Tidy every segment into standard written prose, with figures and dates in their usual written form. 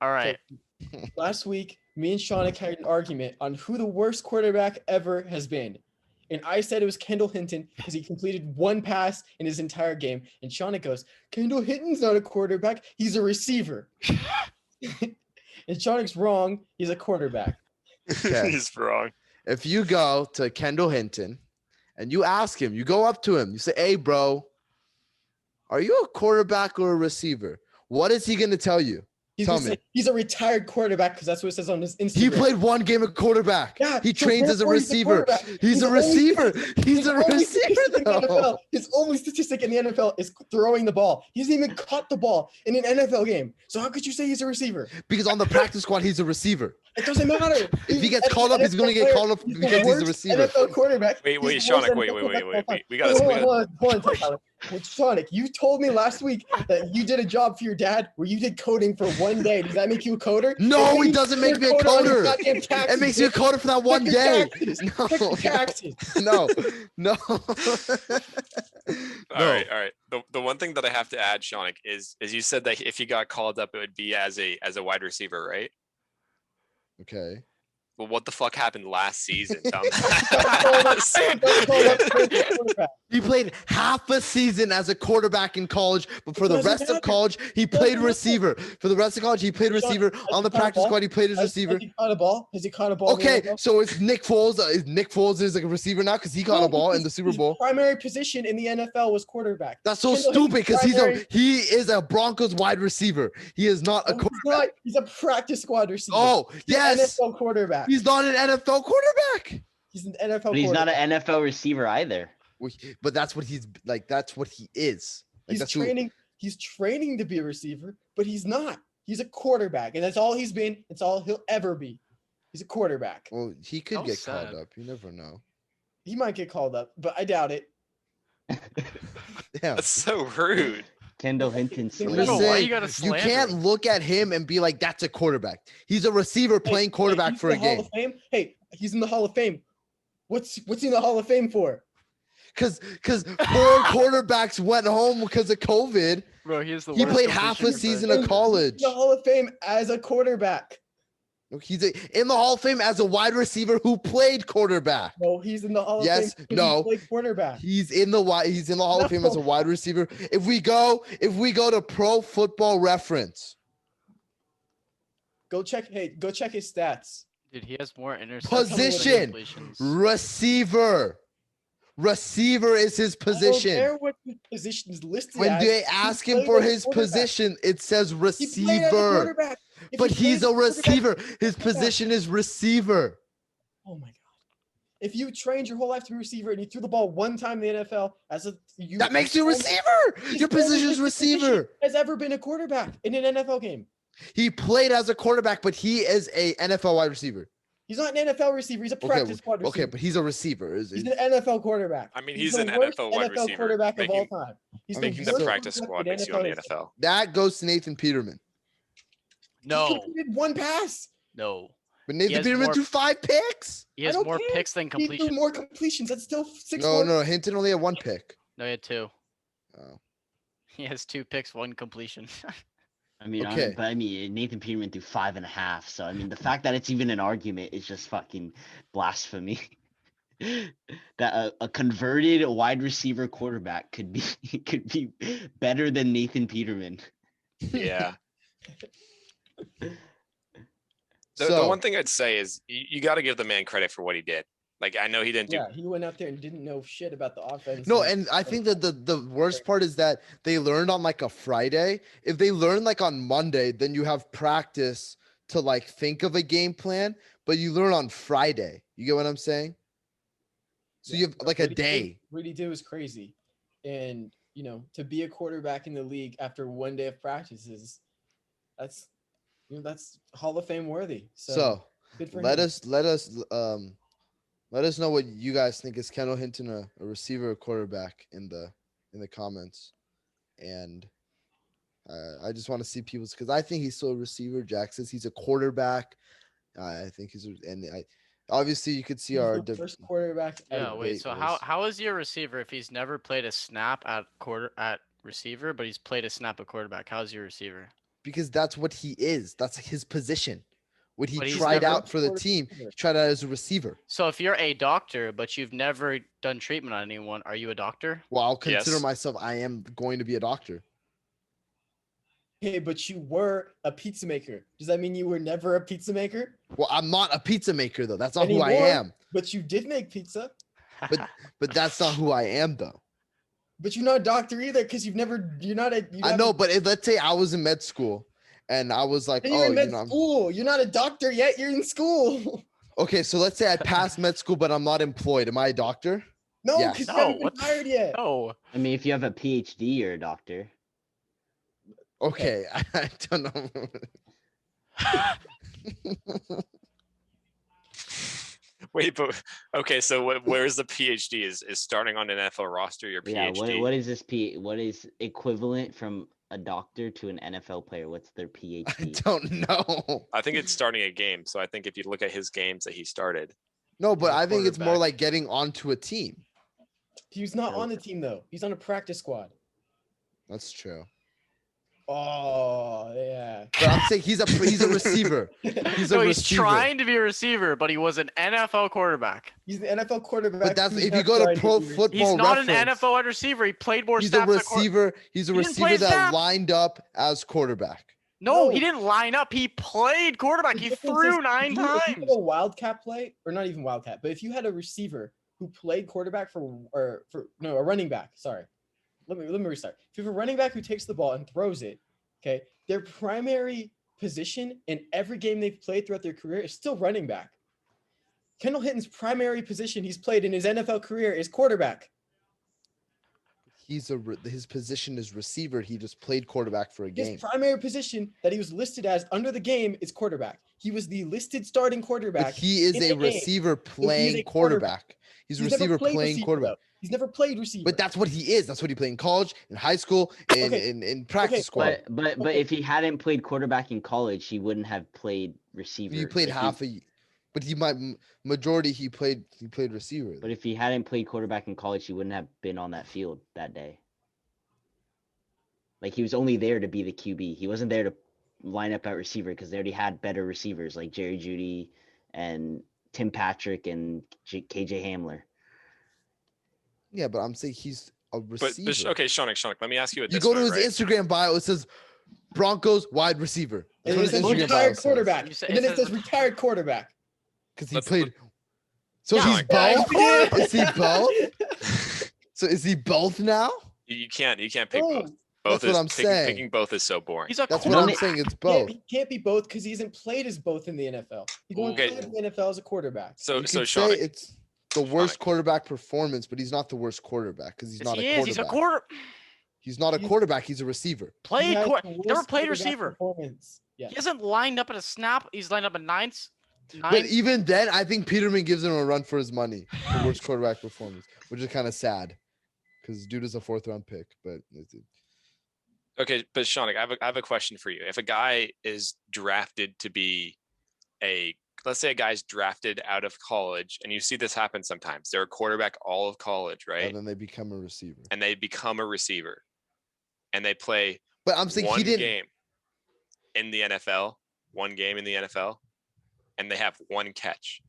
All right. Last week, me and Shauna had an argument on who the worst quarterback ever has been. And I said it was Kendall Hinton because he completed one pass in his entire game. And Shauna goes, Kendall Hinton's not a quarterback. He's a receiver. And Shauna's wrong. He's a quarterback. Okay. He's wrong. If you go to Kendall Hinton and you ask him, you go up to him, you say, hey, bro, are you a quarterback or a receiver? What is he going to tell you? Tell me. He's a retired quarterback because that's what it says on his Instagram. He played one game of quarterback. Yeah, he trains as a receiver. He's a receiver. He's a receiver, though. His only statistic in the NFL is throwing the ball. He hasn't even caught the ball in an NFL game. So how could you say he's a receiver? Because on the practice squad, he's a receiver. It doesn't matter. If he gets called up, he's going to get called up because he's a receiver. NFL quarterback. Wait, Shauna, wait. We got to. Hold on, Tyler. Sonic, you told me last week that you did a job for your dad where you did coding for one day. Does that make you a coder? No, it doesn't make me a coder. It makes you a coder for that one day. No. All right. The one thing that I have to add, Shauna, is you said that if he got called up, it would be as a wide receiver, right? Okay. Well, what the fuck happened last season? He played half a season as a quarterback in college, but for the rest of college, he played receiver. For the rest of college, he played receiver. On the practice squad, he played as receiver. Has he caught a ball? Okay, so it's Nick Foles. Nick Foles is like a receiver now because he caught a ball in the Super Bowl. His primary position in the NFL was quarterback. That's so stupid because he is a Broncos wide receiver. He is not a quarterback. He's a practice squad receiver. Oh, yes. NFL quarterback. He's not an NFL quarterback. He's an NFL But he's not an NFL receiver either. But that's what he's like. That's what he is. Like, he's training to be a receiver, but he's not. He's a quarterback, and that's all he's been. It's all he'll ever be. He's a quarterback. Well, he could get called up. You never know. He might get called up, but I doubt it. Yeah. That's so rude. Kendall Hinton. You can't look at him and be like, that's a quarterback. He's a receiver playing quarterback for a game. Hall of Fame? Hey, he's in the Hall of Fame. What's he in the Hall of Fame for? Because 4 quarterbacks went home because of COVID. Bro, he played half a season of college. He's in the Hall of Fame as a quarterback. He's in the Hall of Fame as a wide receiver who played quarterback. No, he's in the Hall of Fame. No. He played quarterback. He's in the Hall of Fame as a wide receiver. If we go to Pro Football Reference, go check his stats. Dude, he has more interceptions. Position receiver. Receiver is his position. I don't care what his position is listed when as. they ask him for his position, it says receiver. But he's a receiver. His position is receiver. Oh my god! If you trained your whole life to be a receiver and you threw the ball one time in the NFL that makes you a receiver. Your position is receiver. Has ever been a quarterback in an NFL game? He played as a quarterback, but he is a NFL wide receiver. He's not an NFL receiver. He's a practice squad receiver. Okay, but he's a receiver. He's an NFL quarterback. I mean, he's an NFL wide receiver. Quarterback of all time. He's making the practice squad makes you on the NFL. That goes to Nathan Peterman. No. He did one pass. No. But Nathan Peterman threw 5 picks. He has more picks than completions. He threw more completions. That's still 6. No. Hinton only had 1 pick. No, he had 2. Oh. He has 2 picks, 1 completion. I mean, Nathan Peterman threw 5.5. So I mean, the fact that it's even an argument is just fucking blasphemy. That a converted wide receiver quarterback could be better than Nathan Peterman. Yeah. The one thing I'd say is you got to give the man credit for what he did. Like, I know he didn't do. Yeah, he went out there and didn't know shit about the offense. No, and I think that the worst part is that they learned on like a Friday. If they learn like on Monday, then you have practice to like think of a game plan, but you learn on Friday. You get what I'm saying? So you have like a day. What he did was crazy. And, to be a quarterback in the league after one day of practices, that's Hall of Fame worthy. So good for let him. Let us know what you guys think. Is Kendall Hinton a receiver or quarterback in the comments? And I just want to see people's, because I think he's still a receiver. Jack says he's a quarterback. I think obviously you could see our first quarterback. Yeah, wait. So how is he a receiver if he's never played a snap at receiver, but he's played a snap at quarterback? How's your receiver? Because that's what he is. That's his position. When he But he's tried never- out for the team, he tried out as a receiver. So if you're a doctor, but you've never done treatment on anyone, are you a doctor? Well, I'll consider Yes. myself. I am going to be a doctor. Hey, but you were a pizza maker. Does that mean you were never a pizza maker? Well, I'm not a pizza maker though. That's not who I Anymore? am. But you did make pizza. But that's not who I am though. But you're not a doctor either, because you're not a. I know, but let's say I was in med school and I was like, You're oh, in med you know, school. You're not a doctor yet. You're in school. okay, so let's say I passed med school, but I'm not employed. Am I a doctor? No, Yes. because No, you haven't been what the- hired yet. No. I mean, if you have a PhD, you're a doctor. Okay, I don't know. Wait, but okay. So where's the PhD? Is starting on an NFL roster your Yeah. PhD? What is this What is equivalent from a doctor to an NFL player? What's their I PhD? don't know. I think it's starting a game. So I think if you look at his games that he started, No, but He's a I think it's more quarterback. like getting onto a team. He's not No. on the team though. He's on a practice squad. That's true. Oh yeah. But I'm saying he's a receiver. He's a No, he's receiver. trying to be a receiver, but he was an NFL quarterback. He's the NFL quarterback. But that's who's if you not go to trying Pro be a Football He's not Reference. an NFL wide receiver. He played more He's a snaps. receiver. He's a He didn't play receiver that snaps. lined up as quarterback. No, No. he didn't line up. He played quarterback. The He difference is threw 9 if you had times. a wildcat play, or not even wildcat, but if you had a receiver who played quarterback a running back. Sorry, let me restart. If you have a running back who takes the ball and throws it, okay, their primary position in every game they've played throughout their career is still running back. Kendall Hinton's primary position he's played in his NFL career is quarterback. His position is receiver. He just played quarterback for a game. His primary position that he was listed as under the game is quarterback. He was the listed starting quarterback. But he is in a the game. receiver playing a quarterback. He's a He's never receiver played playing receiver, quarterback. though. He's never played receiver. But that's what he is. That's what he played in college, in high school, in practice Okay, squad. But Okay. if he hadn't played quarterback in college, he wouldn't have played receiver. He played Like, half a, but he might majority he played receiver. But if he hadn't played quarterback in college, he wouldn't have been on that field that day. Like he was only there to be the QB. He wasn't there to line up at receiver because they already had better receivers like Jerry Jeudy and Tim Patrick and KJ Hamler. Yeah, but I'm saying he's a but receiver. okay, Shonik, let me ask you. You go to his Instagram bio. It says Broncos wide receiver. And That's it what says his Instagram bio retired says. quarterback. You say- And then it it says says- retired quarterback. Because he Let's- played. So Yeah, he's like- both. Yeah. Is he both? So is he both now? You can't pick No, both. Both That's is what I'm saying. picking both is so boring. He's a That's what quarterback. I'm saying. It's He both. can't be both because he hasn't played as both in the NFL. He's only Okay. played in the NFL as a quarterback. So You so could say Shonik, it's the worst Shonik. quarterback performance, but he's not the worst quarterback because he's Yes, not he a is. quarterback. He's a quarter. He's not a He's- quarterback. He's a receiver. He Played. has Never the played worst quarterback receiver. performance. Yeah. He hasn't lined up at a snap. He's lined up at ninth. But even then, I think Peterman gives him a run for his money for worst quarterback performance, which is kind of sad because dude is a 4th-round pick. But okay, but Shonik, I have a question for you. If a guy is drafted to be let's say a guy's drafted out of college, and you see this happen sometimes. They're a quarterback all of college, right? and then they become a receiver. And they become a receiver, and they play But I'm saying one he didn't. game in the NFL, and they have one catch,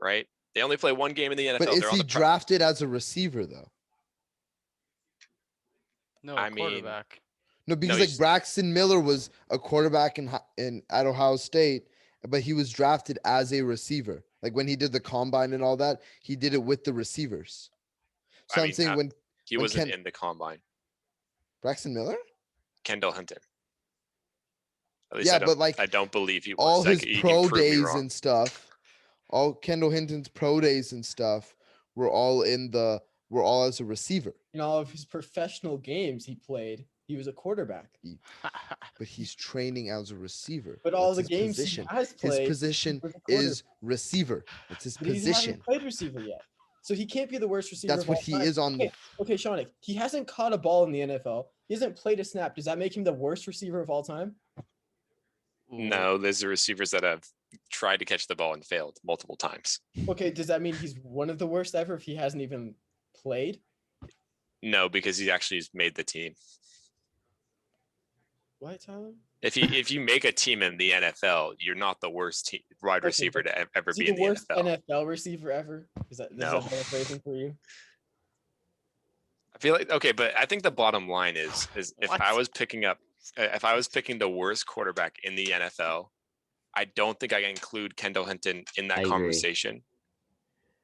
right? They only play one game in the NFL. But is They're on he the drafted as a receiver though? No, I mean- quarterback. No, because he's- like Braxton Miller was a quarterback at Ohio State, but he was drafted as a receiver. Like when he did the combine and all that, he did it with the receivers. So I I'm mean, saying when he when wasn't Ken- in the combine. Braxton Miller, Kendall Hinton. At least Yeah, I don't, but, like, I don't believe he was. all Like, his you can pro prove me days wrong. and stuff, all Kendall Hinton's pro days and stuff were all as a receiver. In all of his professional games he played, he was a quarterback. But he's training as a receiver. But all That's the his games position. he has His played, position was a quarterback. is receiver. It's his but he position. hasn't played receiver yet. So he can't be the worst receiver. That's of what all he time. is on. Okay, Shonik, he hasn't caught a ball in the NFL. He hasn't played a snap. Does that make him the worst receiver of all time? No, there's the receivers that have tried to catch the ball and failed multiple times. Okay, does that mean he's one of the worst ever if he hasn't even played? No, because he actually has made the team. What, Tyler? If you make a team in the NFL, you're not the worst wide Okay, receiver but to ever Is he be the in the worst NFL. NFL receiver ever? Is that No. better phrasing for you? I feel like okay, but I think the bottom line is if What? I was picking the worst quarterback in the NFL, I don't think I can include Kendall Hinton in that I agree. conversation,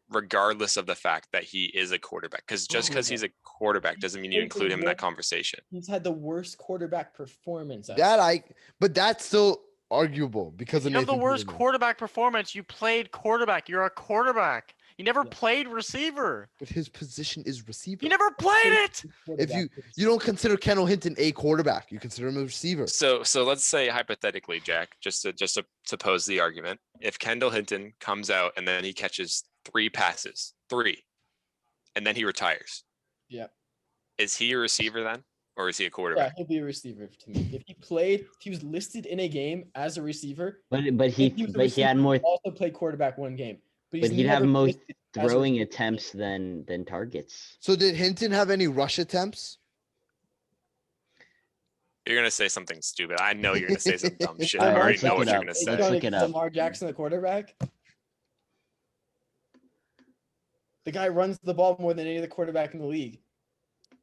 regardless of the fact that he is a quarterback. Because just because he's a quarterback doesn't mean you include him in that conversation. He's had the worst quarterback performance ever. But that's still arguable because of You have the Nathan worst Peterman. quarterback performance. You played quarterback. You're a quarterback. You never played receiver. But his position is receiver. You never played it. If you don't consider Kendall Hinton a quarterback, you consider him a receiver. So let's say hypothetically, Jack, just to pose the argument, if Kendall Hinton comes out and then he catches 3 passes, and then he retires. Yeah. Is he a receiver then, or is he a quarterback? Yeah, he'll be a receiver to me. If he was listed in a game as a receiver. But he had more. Also played quarterback one game. But he'd have most throwing attempts than targets. So did Hinton have any rush attempts? You're gonna say something stupid. I know you're gonna say some dumb shit. All I right, already let's know look what it you're up. gonna Let's say. look it up. Lamar Jackson, the quarterback. The guy runs the ball more than any other quarterback in the league.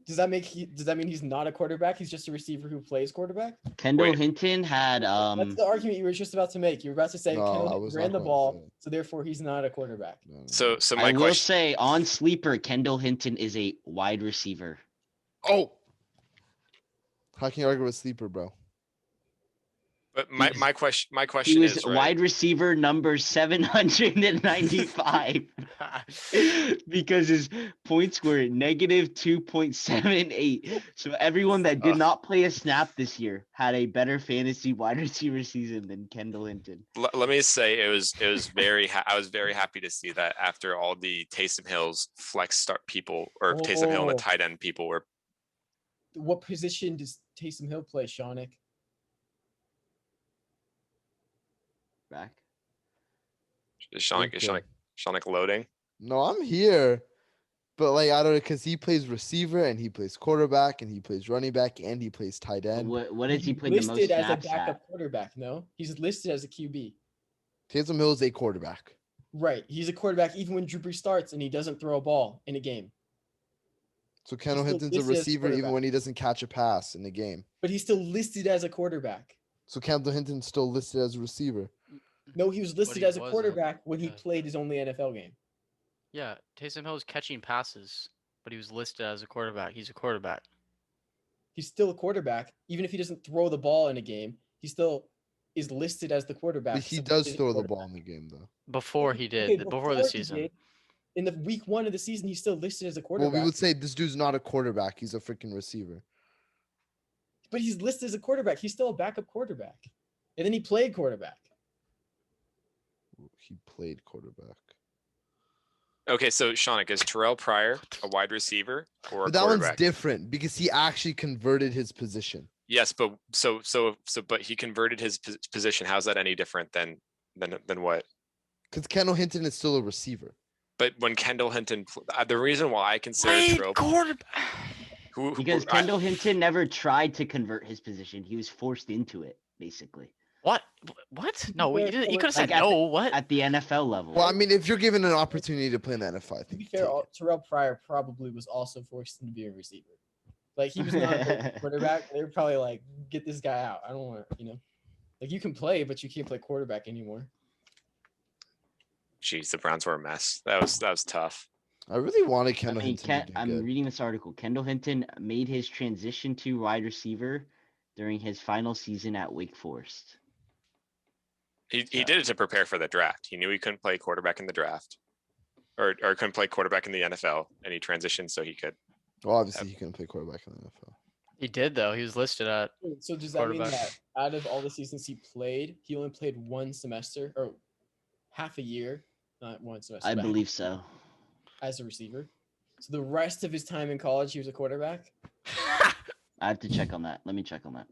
Does that mean he's not a quarterback? He's just a receiver who plays quarterback? Kendall Hinton had That's the argument you were just about to make. You were about to say Kendall ran the ball, so therefore he's not a quarterback. So my I will question. say on sleeper, Kendall Hinton is a wide receiver. Oh, how can you argue with sleeper, bro? But my question He was is right. wide receiver number 795 because his points were negative 2.78. So everyone that did not play a snap this year had a better fantasy wide receiver season than Kendall Hinton. Let me say I was very happy to see that after all the Taysom Hill's flex start people or Taysom Hill and the tight end people were. What position does Taysom Hill play, Shaunik? Back. Is Shaunik loading? No, I'm here. But I don't know, because he plays receiver and he plays quarterback and he plays running back and he plays tight end. What does he play the most listed as a snaps backup at? quarterback, no? He's listed as a QB. Taysom Hill is a quarterback. Right. He's a quarterback even when Drew Brees starts and he doesn't throw a ball in a game. So Kendall Hinton's a receiver even when he doesn't catch a pass in the game. But he's still listed as a quarterback. So Kendall Hinton's still listed as a receiver. No, he was listed as a quarterback when he played his only NFL game. Yeah, Taysom Hill was catching passes, but he was listed as a quarterback. He's a quarterback. He's still a quarterback. Even if he doesn't throw the ball in a game, he still is listed as the quarterback. But he does throw the ball in the game, though. Before he did, before the season. In the week 1 of the season, he's still listed as a quarterback. Well, we would say this dude's not a quarterback. He's a freaking receiver. But he's listed as a quarterback. He's still a backup quarterback. And then he played quarterback. He played quarterback. Okay, so Shaunik, is Terrell Pryor a wide receiver or a that quarterback? One's different because he actually converted his position. Yes, but but he converted his position. How's that any different than what? Because Kendall Hinton is still a receiver. But when Kendall Hinton, the reason why I consider Terrell quarterback. Because Kendall Hinton never tried to convert his position. He was forced into it, basically. What? No, he didn't. He could have said no. What? At the NFL level. Well, I mean, if you're given an opportunity to play in the NFL, I think. To be fair, Terrell Pryor probably was also forced to be a receiver. Like, he was not a quarterback. They were probably like, get this guy out. I don't want to, Like, you can play, but you can't play quarterback anymore. Jeez, the Browns were a mess. That was tough. I really wanted Kendall Hinton. I'm reading this article. Kendall Hinton made his transition to wide receiver during his final season at Wake Forest. He did it to prepare for the draft. He knew he couldn't play quarterback in the draft, or couldn't play quarterback in the NFL, and he transitioned so he could. Well, obviously, he couldn't play quarterback in the NFL. He did, though. He was listed at. So does that mean that out of all the seasons he played, he only played one semester or half a year, not one semester? I believe so. As a receiver. So the rest of his time in college, he was a quarterback? I have to check on that. Let me check on that.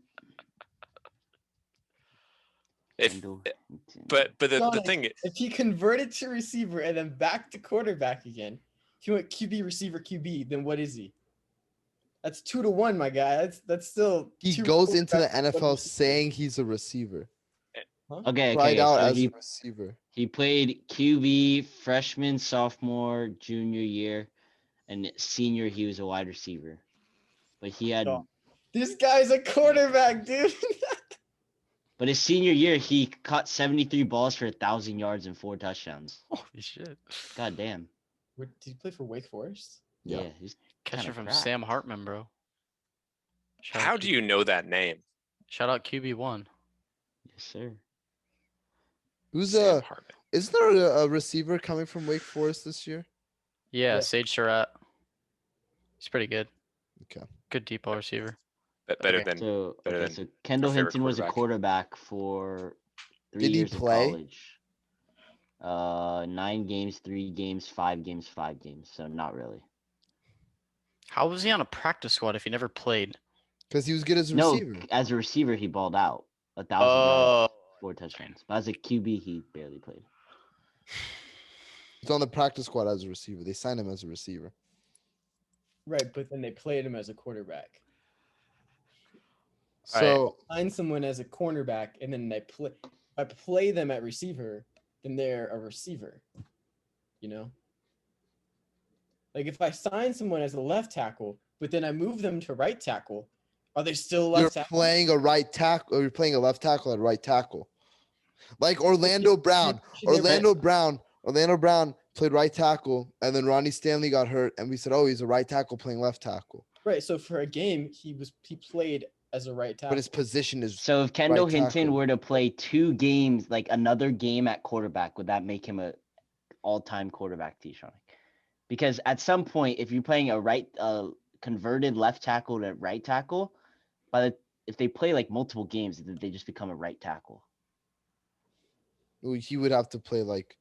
But the thing is, if he converted to receiver and then back to quarterback again, if he went QB receiver QB, then what is he? That's 2-1, my guy. That's still. He two goes into the quarterbacks, one NFL receiver. saying he's a receiver. Okay, Tried out so as he a receiver. he played QB freshman, sophomore, junior year, and senior he was a wide receiver. But he had Oh. This guy's a quarterback, dude. but his senior year he caught 73 balls for 1,000 yards and 4 touchdowns. Holy shit. God damn. Did he play for Wake Forest? Yeah. Yeah, he's Catcher kinda from cracked. Sam Hartman, bro. Shout out How do you know that name? Shout out QB1. Yes, sir. Who's Sam Hartman. Isn't there a receiver coming from Wake Forest this year? Yeah, Yeah. Sage Surratt. He's pretty good. Okay. Good deep ball receiver. Better Okay. than So better okay, than so Kendall favorite Hinton was a quarterback. quarterback for 3 Did he years play? of college. 9 games, 3 games, 5 games, 5 games. So not really. How was he on a practice squad if he never played? Because he was good as a No, receiver. as a receiver he balled out 1,000 Oh, yards, 4 touchdowns. But as a QB he barely played. He's on the practice squad as a receiver. They signed him as a receiver. Right, but then they played him as a quarterback. So Find someone as a cornerback, and then I play them at receiver, then they're a receiver. You know? Like if I sign someone as a left tackle, but then I move them to right tackle, are they still you're left tackle? playing a right tackle, or you're playing a left tackle at right tackle. Like Orlando Brown. Orlando Brown played right tackle, and then Ronnie Stanley got hurt, and we said, "Oh, he's a right tackle playing left tackle." Right, so for a game, he played as a right tackle. But his position is So if Kendall right Hinton tackle. were to play 2 games, like another game at quarterback, would that make him a all-time quarterback, T-Shonic? Because at some point, if you're playing a converted left tackle to right tackle, if they play like multiple games, they just become a right tackle. he would have to play like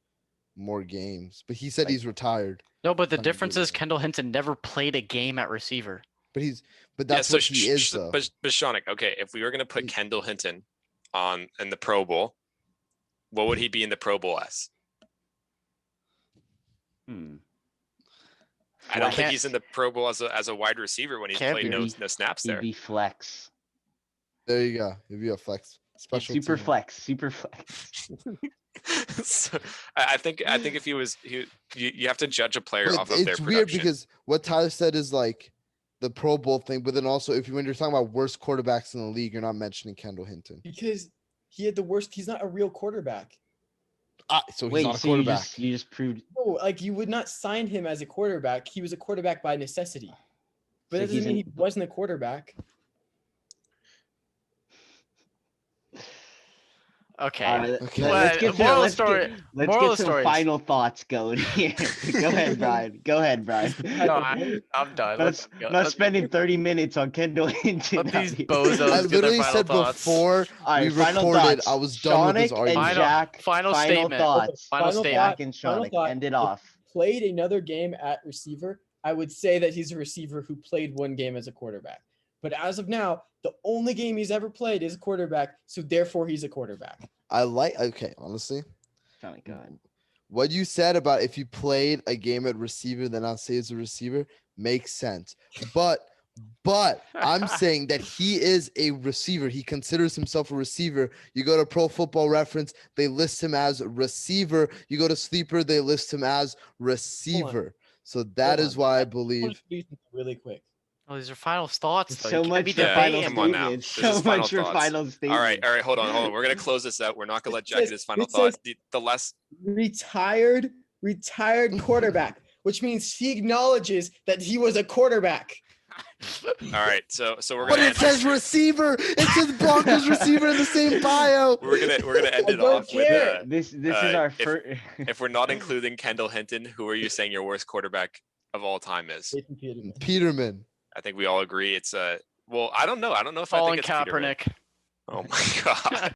more games. But he said Like- he's retired. no, but the Trying to do difference is that. Kendall Hinton never played a game at receiver. But Yeah, that's so what he is though. but Shonic, okay, if we were gonna put He- Kendall Hinton in the Pro Bowl, what would he be in the Pro Bowl as? I don't think Can't- he's in the Pro Bowl as a wide receiver when he's Can't played be. no snaps there. He'd be flex. There you go. It'd be a flex. Special Super team. flex. Super flex. So, I think if you have to judge a player But off of their it's weird production. because what Tyler said is like the Pro Bowl thing, but then also when you're talking about worst quarterbacks in the league, you're not mentioning Kendall Hinton. Because he had the worst. He's not a real quarterback. So he's Wait, not a so you quarterback. you just proved No, like you would not sign him as a quarterback. He was a quarterback by necessity. But So that he's doesn't mean an- he wasn't a quarterback. Okay. Okay. Let's get Moral let's story- Get, let's moral get some stories. final thoughts going here. Go ahead, Brian. Go ahead, Brian. No, I'm done. Let's go. Not Let's spending 30 minutes on Kendall Hinton. let these out here. bozos I get their literally final said thoughts. before All we right, final recorded, thoughts. I was done with this Shonic and argument. Jack. Final statement. thoughts. Final Final statement. Jack and Final Shonic. thought. End it If off. Played another game at receiver, I would say that he's a receiver who played one game as a quarterback. But as of now, the only game he's ever played is a quarterback, so therefore he's a quarterback. Honestly, Shonic, go ahead. what you said about if you played a game at receiver, then I'll say as a receiver makes sense. But I'm saying that he is a receiver. He considers himself a receiver. You go to Pro Football Reference, they list him as receiver. You go to Sleeper, they list him as receiver. So that Hold is on. why I I want believe. to do something really quick. Oh, these are final thoughts. Though. So You can't much be for Yeah, final debating. come on now. statements. This is So final much for thoughts. final statements. All right, hold on. We're gonna close this out. We're not gonna let Jack get his final It thought. says- The less Retired quarterback, which means he acknowledges that he was a quarterback. all right, so we're But gonna it end says receiver. It says Broncos receiver in the same bio. we're gonna end I it don't off with care. This is uh, our if- first. if we're not including Kendall Hinton, who are you saying your worst quarterback of all time is? Jason Peterman. Peterman. I think we all agree it's well, I don't know. I don't know if I Colin think it's Peterman. Kaepernick. Oh my god.